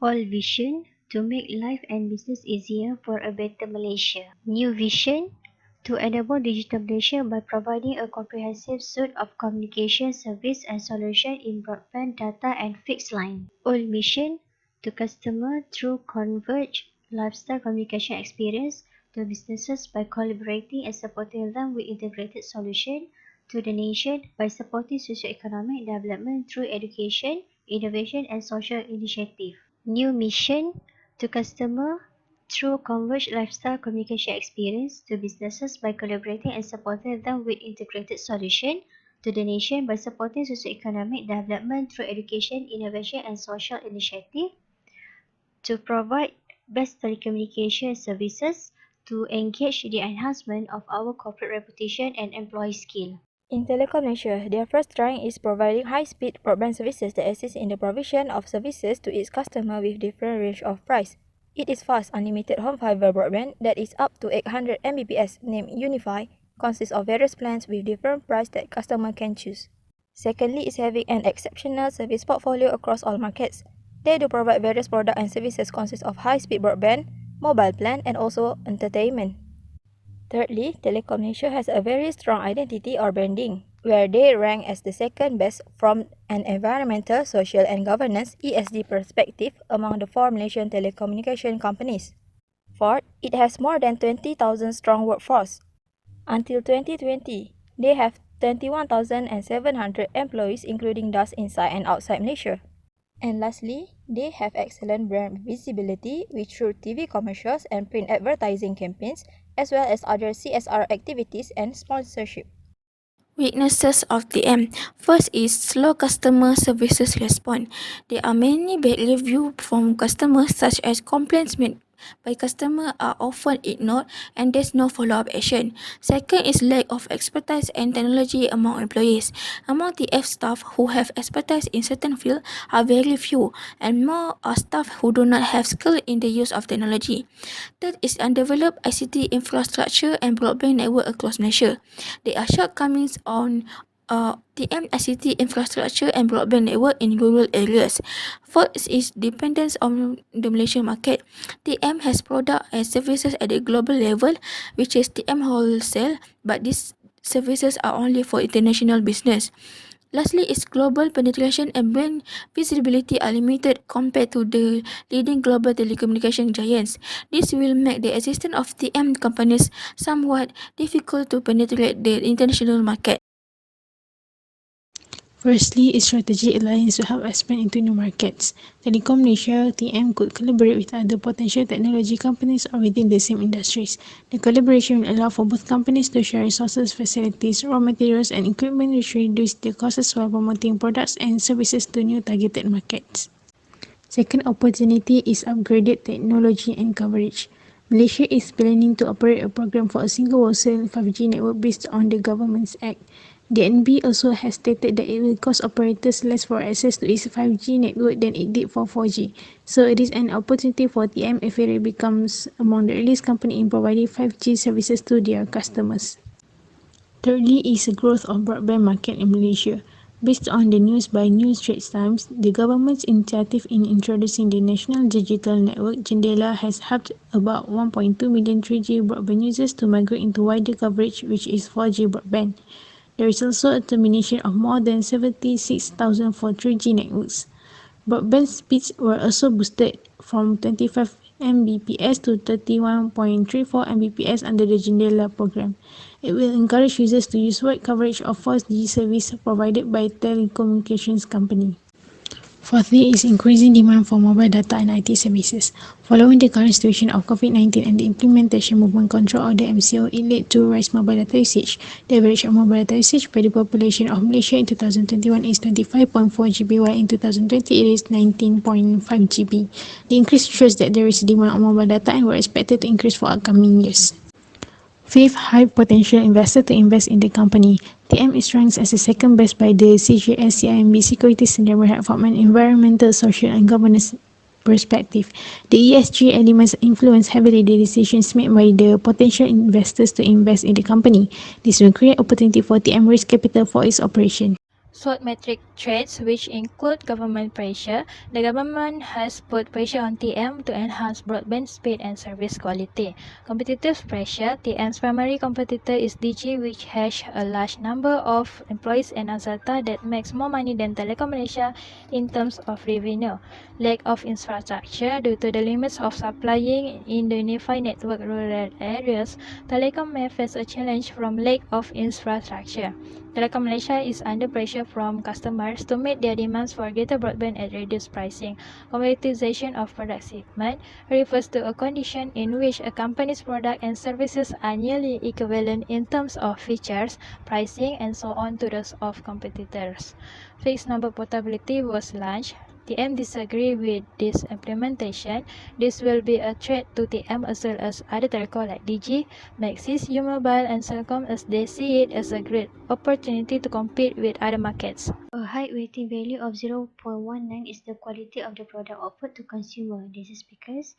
All vision to make life and business easier for a better Malaysia. New vision to enable digital Malaysia by providing a comprehensive suite of communication service and solution in broadband, data and fixed line. Old mission to customer through converged lifestyle communication experience to businesses by collaborating and supporting them with integrated solution to the nation by supporting socio-economic development through education, innovation and social initiative. New mission to customer through converged lifestyle communication experience to businesses by collaborating and supporting them with integrated solution to the nation by supporting socio-economic development through education, innovation and social initiative to provide best telecommunication services to engage the enhancement of our corporate reputation and employee skill. In Telekom Malaysia, their first strength is providing high-speed broadband services that assist in the provision of services to its customer with different range of price. It is fast, unlimited home fiber broadband that is up to 800 Mbps, named Unify, consists of various plans with different price that customer can choose. Secondly is having an exceptional service portfolio across all markets. They do provide various products and services consist of high-speed broadband, mobile plan and also entertainment. Thirdly, Telekom Malaysia has a very strong identity or branding, where they rank as the second best from an environmental, social and governance ESG perspective among the 4 Malaysian telecommunication companies. Fourth, it has more than 20,000 strong workforce. Until 2020, they have 21,700 employees including those inside and outside Malaysia. And lastly, they have excellent brand visibility with through TV commercials and print advertising campaigns, as well as other CSR activities and sponsorship. Weaknesses of TM. First is slow customer services response. There are many bad reviews from customers, such as complaints made by customers are often ignored and there's no follow-up action. Second is lack of expertise and technology among employees. Among TF staff who have expertise in certain field are very few, and more are staff who do not have skill in the use of technology. Third is undeveloped ICT infrastructure and broadband network across Malaysia. There are shortcomings on TM ICT infrastructure and broadband network in rural areas. Fourth is dependence on the Malaysian market. TM has products and services at the global level, which is TM wholesale, but these services are only for international business. Lastly is global penetration and brand visibility are limited compared to the leading global telecommunication giants. This will make the existence of TM companies somewhat difficult to penetrate the international market. Firstly, is strategic alliance to help expand into new markets. Telekom Malaysia (TM) could collaborate with other potential technology companies or within the same industries. The collaboration will allow for both companies to share resources, facilities, raw materials, and equipment, which reduce the costs while promoting products and services to new targeted markets. Second opportunity is upgraded technology and coverage. Malaysia is planning to operate a program for a single wholesale 5G network based on the government's act. DNB also has stated that it will cost operators less for access to its 5G network than it did for 4G. So it is an opportunity for TM if it becomes among the earliest company in providing 5G services to their customers. Thirdly is the growth of broadband market in Malaysia. Based on the news by New Straits Times, the government's initiative in introducing the National Digital Network Jendela has helped about 1.2 million 3G broadband users to migrate into wider coverage, which is 4G broadband. There is also a termination of more than 76,000 for 3G networks. Broadband speeds were also boosted from 25 Mbps to 31.34 Mbps under the Jendela program. It will encourage users to use wide coverage of 4G service provided by telecommunications company. Fourthly is increasing demand for mobile data and IT services. Following the current situation of COVID-19 and the implementation movement control order MCO, it led to rise mobile data usage. The average of mobile data usage by the population of Malaysia in 2021 is 25.4 GB, while in 2020 it is 19.5 GB. The increase shows that there is demand on mobile data and were expected to increase for upcoming years. Fifth, high potential investor to invest in the company. TM is ranked as the second best by the CGS CIMB Securities and Berhad from an environmental, social and governance perspective. The ESG elements influence heavily the decisions made by the potential investors to invest in the company. This will create opportunity for TM raise capital for its operation. Metric threats, which include government pressure. The government has put pressure on TM to enhance broadband speed and service quality. Competitive pressure. TM's primary competitor is Digi, which has a large number of employees, and Axiata that makes more money than Telekom Malaysia in terms of revenue. Lack of infrastructure. Due to the limits of supplying in the unified network rural areas, Telekom may face a challenge from lack of infrastructure. Telekom Malaysia is under pressure from customers to meet their demands for greater broadband at reduced pricing. Commoditization of product segment refers to a condition in which a company's product and services are nearly equivalent in terms of features, pricing, and so on to those of competitors. Fixed number portability was launched. TM disagree with this implementation. This will be a threat to TM as well as other telco like Digi, Maxis, U-Mobile, and Telekom, as they see it as a great opportunity to compete with other markets. A high weighting value of 0.19 is the quality of the product offered to consumer. This is because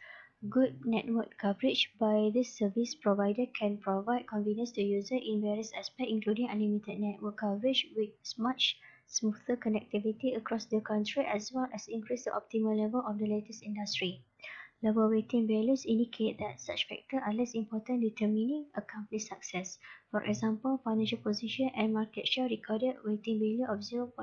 good network coverage by this service provider can provide convenience to users in various aspects, including unlimited network coverage with much smoother connectivity across the country, as well as increase the optimal level of the latest industry. Lower weighting values indicate that such factors are less important determining a company's success. For example, financial position and market share recorded weighting value of 0.07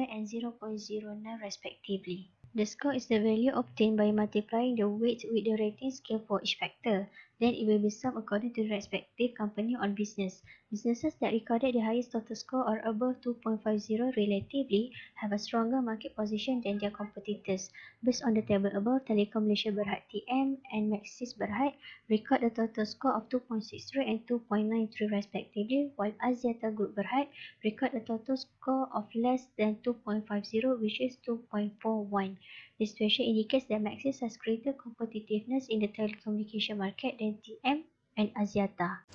and 0.09 respectively. The score is the value obtained by multiplying the weight with the rating scale for each factor. Then it will be summed according to the respective company or business. Businesses that recorded the highest total score or above 2.50 relatively have a stronger market position than their competitors. Based on the table above, Telekom Malaysia Berhad TM and Maxis Berhad record a total score of 2.63 and 2.93 respectively, while Axiata Group Berhad record a total score of less than 2.50, which is 2.41. This situation indicates that Maxis has greater competitiveness in the telecommunication market than TM and Axiata.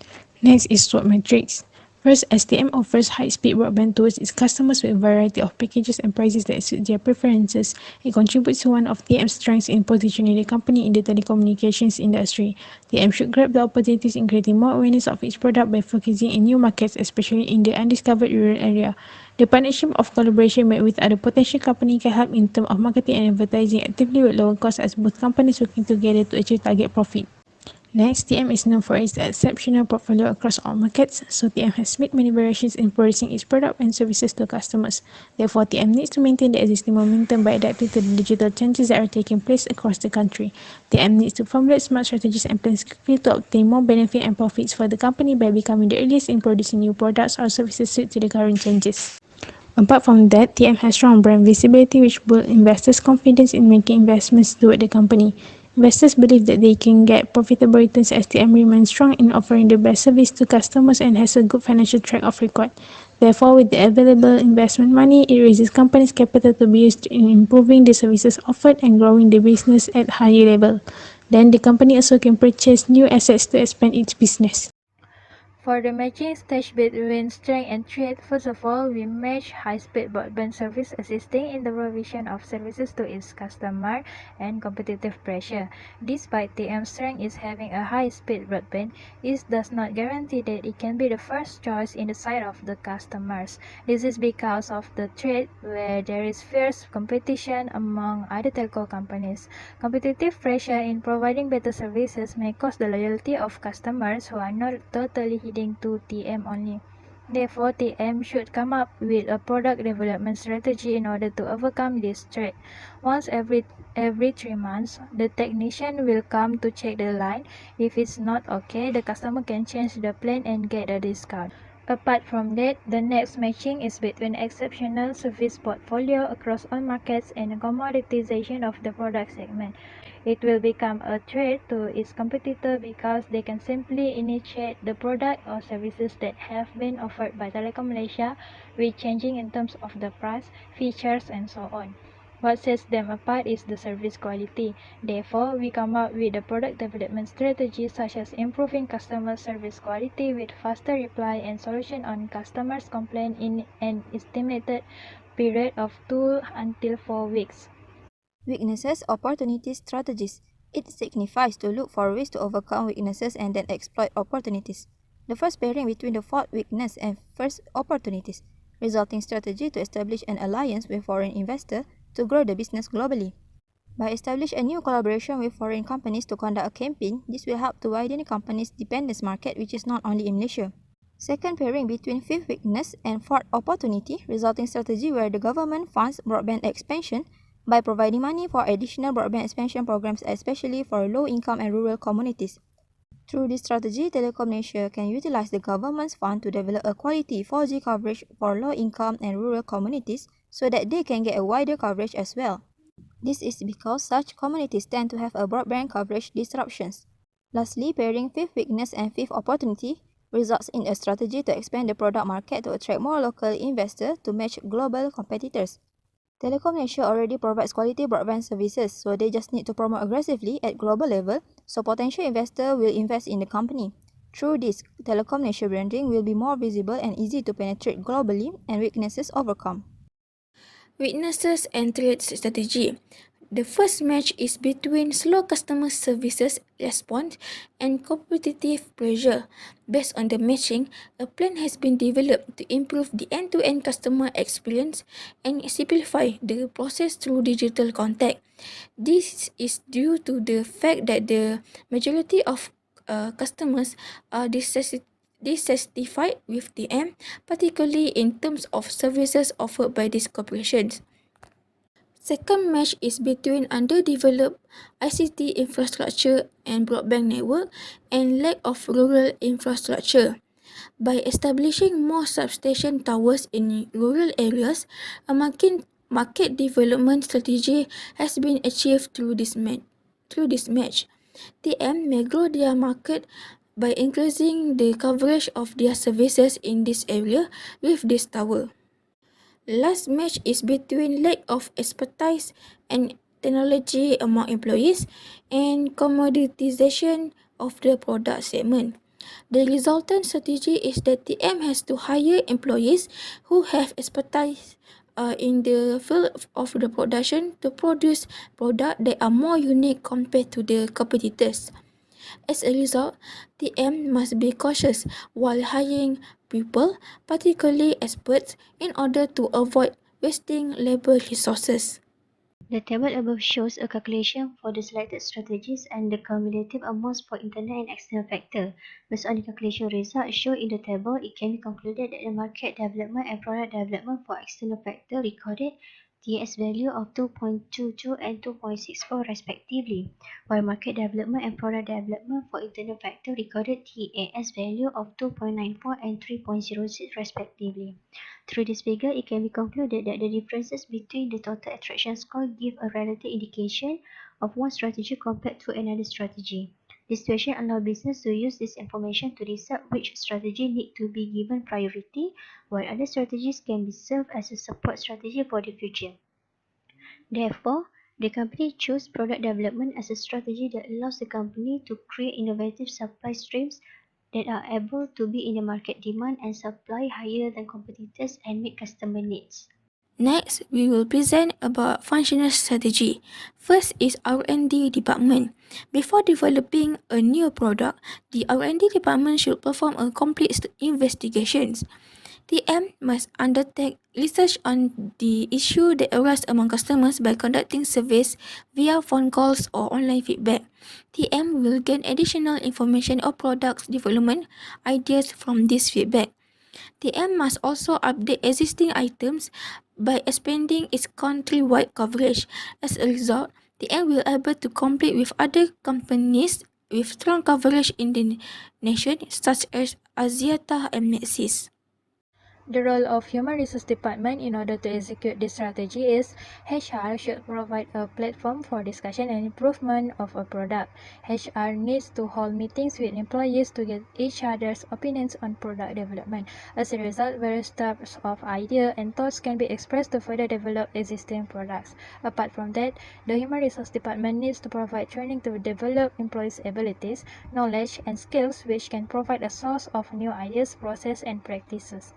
Next is SWOT metrics. First, STM offers high-speed broadband towards its customers with a variety of packages and prices that suit their preferences. It contributes to one of TM's strengths in positioning the company in the telecommunications industry. TM should grab the opportunities in creating more awareness of its product by focusing in new markets, especially in the undiscovered rural area. The partnership of collaboration made with other potential companies can help in terms of marketing and advertising actively with lower costs, as both companies working together to achieve target profit. Next, TM is known for its exceptional portfolio across all markets, so TM has made many variations in producing its product and services to customers. Therefore, TM needs to maintain the existing momentum by adapting to the digital changes that are taking place across the country. TM needs to formulate smart strategies and plans quickly to obtain more benefit and profits for the company by becoming the earliest in producing new products or services suited to the current changes. Apart from that, TM has strong brand visibility, which builds investors' confidence in making investments toward the company. Investors believe that they can get profitable returns as TM remains strong in offering the best service to customers and has a good financial track record. Therefore, with the available investment money, it raises companies' capital to be used in improving the services offered and growing the business at higher level. Then, the company also can purchase new assets to expand its business. For the matching stage between strength and threat, first of all, we match high-speed broadband service assisting in the provision of services to its customer and competitive pressure. Despite TM's strength is having a high-speed broadband, it does not guarantee that it can be the first choice in the sight of the customers. This is because of the threat where there is fierce competition among other telco companies. Competitive pressure in providing better services may cause the loyalty of customers who are not totally heeding to TM only. Therefore, TM should come up with a product development strategy in order to overcome this threat. Once every 3 months, the technician will come to check the line. If it's not okay, the customer can change the plan and get a discount. Apart from that, the next matching is between exceptional service portfolio across all markets and the commoditization of the product segment. It will become a threat to its competitor because they can simply initiate the product or services that have been offered by Telekom Malaysia with changing in terms of the price, features, and so on. What sets them apart is the service quality. Therefore, we come up with a product development strategy such as improving customer service quality with faster reply and solution on customers' complaint in an estimated period of 2 until 4 weeks. Weaknesses, opportunities, strategies. It signifies to look for ways to overcome weaknesses and then exploit opportunities. The first pairing between the fourth weakness and first opportunities. resulting strategy to establish an alliance with foreign investors to grow the business globally. By establishing a new collaboration with foreign companies to conduct a campaign, this will help to widen the company's dependence market, which is not only in Malaysia. Second, pairing between fifth weakness and fourth opportunity, resulting strategy where the government funds broadband expansion by providing money for additional broadband expansion programs, especially for low-income and rural communities. Through this strategy, Telekom Malaysia can utilize the government's fund to develop a quality 4G coverage for low-income and rural communities so that they can get a wider coverage as well. This is because such communities tend to have a broadband coverage disruptions. Lastly, pairing fifth weakness and fifth opportunity results in a strategy to expand the product market to attract more local investors to match global competitors. Telekom Malaysia already provides quality broadband services, so they just need to promote aggressively at global level so potential investor will invest in the company. Through this, Telekom Malaysia branding will be more visible and easy to penetrate globally and weaknesses overcome. Weaknesses and threats strategy. The first match is between slow customer services response and competitive pressure. Based on the matching, a plan has been developed to improve the end-to-end customer experience and simplify the process through digital contact. This is due to the fact that the majority of customers are dissatisfied with TM, particularly in terms of services offered by these corporations. Second match is between underdeveloped ICT infrastructure and broadband network and lack of rural infrastructure. By establishing more substation towers in rural areas, a market development strategy has been achieved through this match. TM may grow their market by increasing the coverage of their services in this area with this tower. Last match is between lack of expertise and technology among employees and commoditization of the product segment. The resultant strategy is that TM has to hire employees who have expertise in the field of the production to produce products that are more unique compared to the competitors. As a result, TM must be cautious while hiring people, particularly experts, in order to avoid wasting labor resources. The table above shows a calculation for the selected strategies and the cumulative amounts for internal and external factor. Based on the calculation results shown in the table, it can be concluded that the market development and product development for external factor recorded TS value of 2.22 and 2.64 respectively, while market development and product development for internal factor recorded TAS value of 2.94 and 3.06 respectively. Through this figure, it can be concluded that the differences between the total attraction score give a relative indication of one strategy compared to another strategy. This situation allows business to use this information to decide which strategy need to be given priority, while other strategies can be served as a support strategy for the future. Therefore, the company chose product development as a strategy that allows the company to create innovative supply streams that are able to be in the market demand and supply higher than competitors and meet customer needs. Next, we will present about functional strategy. First is R&D department. Before developing a new product, the R&D department should perform a complete investigations. TM must undertake research on the issue that arise among customers by conducting surveys via phone calls or online feedback. TM will gain additional information or product development ideas from this feedback. TM must also update existing items by expanding its country-wide coverage. As a result, TM will be able to compete with other companies with strong coverage in the nation such as Axiata and Maxis. The role of Human Resource Department in order to execute this strategy is HR should provide a platform for discussion and improvement of a product. HR needs to hold meetings with employees to get each other's opinions on product development. As a result, various types of ideas and thoughts can be expressed to further develop existing products. Apart from that, the Human Resource Department needs to provide training to develop employees' abilities, knowledge, and skills which can provide a source of new ideas, process, and practices.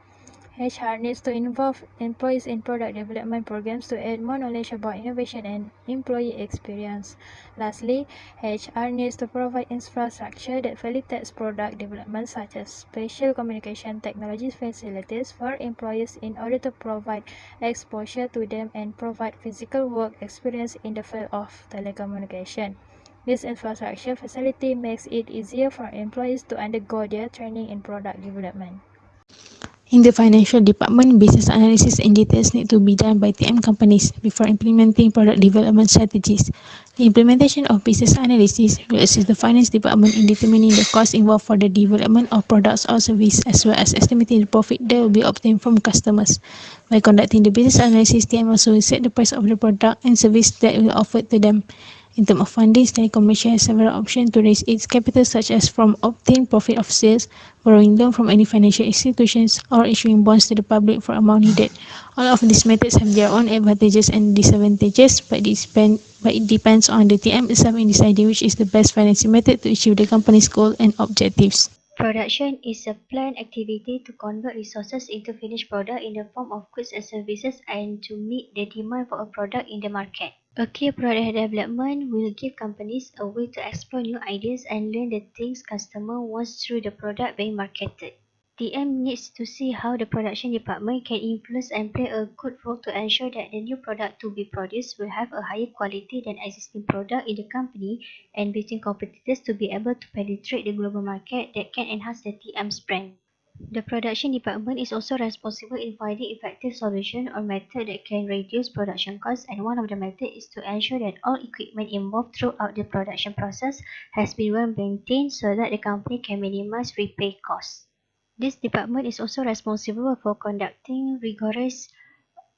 HR needs to involve employees in product development programs to add more knowledge about innovation and employee experience. Lastly, HR needs to provide infrastructure that facilitates product development such as spatial communication technology facilities for employees in order to provide exposure to them and provide physical work experience in the field of telecommunication. This infrastructure facility makes it easier for employees to undergo their training in product development. In the financial department, business analysis in details need to be done by TM companies before implementing product development strategies. The implementation of business analysis will assist the finance department in determining the cost involved for the development of products or service, as well as estimating the profit that will be obtained from customers. By conducting the business analysis, TM also will set the price of the product and service that will offered to them. In terms of funding, Telekom Malaysia has several options to raise its capital, such as from obtain profit of sales, borrowing loan from any financial institutions, or issuing bonds to the public for amount needed. All of these methods have their own advantages and disadvantages, but it depends on the TM itself in deciding which is the best financing method to achieve the company's goal and objectives. Production is a planned activity to convert resources into finished product in the form of goods and services and to meet the demand for a product in the market. A key product development will give companies a way to explore new ideas and learn the things customer wants through the product being marketed. TM needs to see how the production department can influence and play a good role to ensure that the new product to be produced will have a higher quality than existing product in the company and between competitors to be able to penetrate the global market that can enhance the TM's brand. The production department is also responsible in finding effective solutions or methods that can reduce production costs, and one of the methods is to ensure that all equipment involved throughout the production process has been well maintained so that the company can minimize repair costs. This department is also responsible for conducting rigorous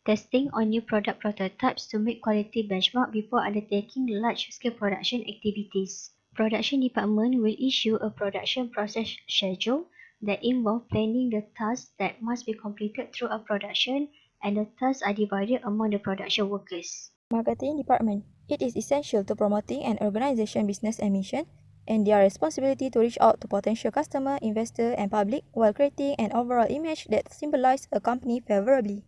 testing on new product prototypes to make quality benchmark before undertaking large-scale production activities. Production department will issue a production process schedule that involves planning the tasks that must be completed throughout production, and the tasks are divided among the production workers. Marketing department. It is essential to promoting an organization business and mission, and their responsibility to reach out to potential customer, investor, and public while creating an overall image that symbolizes a company favorably.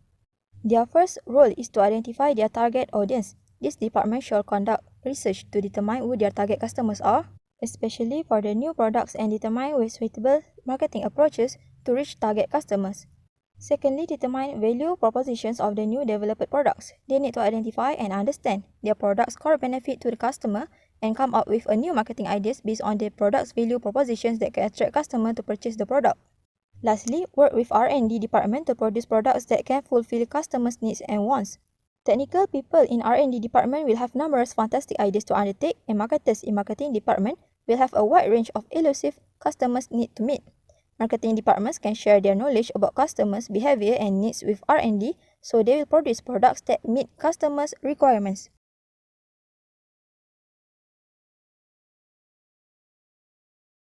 Their first role is to identify their target audience. This department shall conduct research to determine who their target customers are, especially for the new products, and determine with suitable marketing approaches to reach target customers. Secondly, determine value propositions of the new developed products. They need to identify and understand their product's core benefit to the customer and come up with a new marketing ideas based on the product's value propositions that can attract customers to purchase the product. Lastly, work with R&D department to produce products that can fulfill customers' needs and wants. Technical people in R&D department will have numerous fantastic ideas to undertake, and marketers in marketing department will have a wide range of elusive customers' need to meet. Marketing departments can share their knowledge about customers' behavior and needs with R&D, so they will produce products that meet customers' requirements.